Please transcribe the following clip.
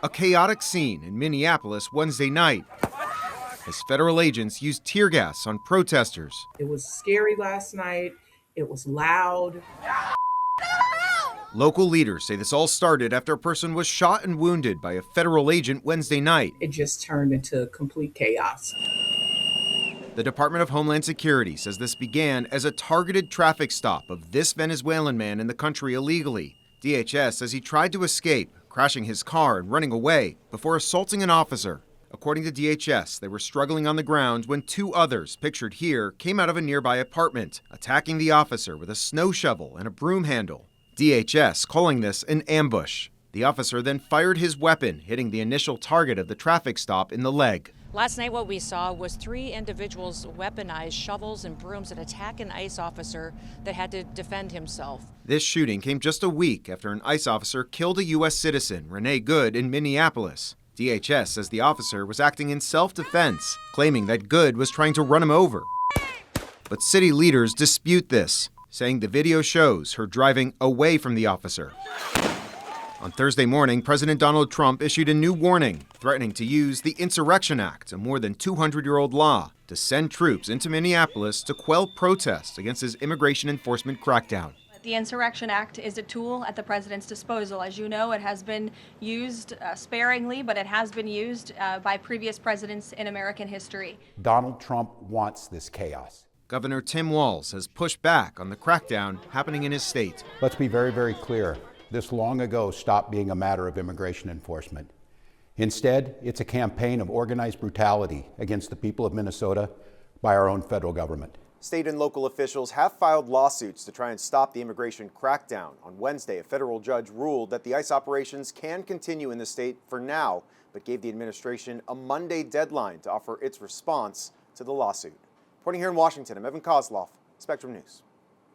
A chaotic scene in Minneapolis Wednesday night as federal agents used tear gas on protesters. It was scary last night. It was loud. Local leaders say this all started after a person was shot and wounded by a federal agent Wednesday night. It just turned into complete chaos. The Department of Homeland Security says this began as a targeted traffic stop of this Venezuelan man in the country illegally. DHS says he tried to escape, crashing his car and running away before assaulting an officer. According to DHS, they were struggling on the ground when two others, pictured here, came out of a nearby apartment, attacking the officer with a snow shovel and a broom handle. DHS calling this an ambush. The officer then fired his weapon, hitting the initial target of the traffic stop in the leg. Last night what we saw was 3 individuals weaponize shovels and brooms and attack an ICE officer that had to defend himself. This shooting came just a week after an ICE officer killed a U.S. citizen, Renee Good, in Minneapolis. DHS says the officer was acting in self-defense, claiming that Good was trying to run him over. But city leaders dispute this, saying the video shows her driving away from the officer. On Thursday morning, President Donald Trump issued a new warning, threatening to use the Insurrection Act, a more than 200-year-old law, to send troops into Minneapolis to quell protests against his immigration enforcement crackdown. The Insurrection Act is a tool at the president's disposal. As you know, it has been used sparingly, but it has been used by previous presidents in American history. Donald Trump wants this chaos. Governor Tim Walz has pushed back on the crackdown happening in his state. Let's be very, very clear. This long ago stopped being a matter of immigration enforcement. Instead, it's a campaign of organized brutality against the people of Minnesota by our own federal government. State and local officials have filed lawsuits to try and stop the immigration crackdown. On Wednesday, a federal judge ruled that the ICE operations can continue in the state for now, but gave the administration a Monday deadline to offer its response to the lawsuit. Reporting here in Washington, I'm Evan Koslof, Spectrum News.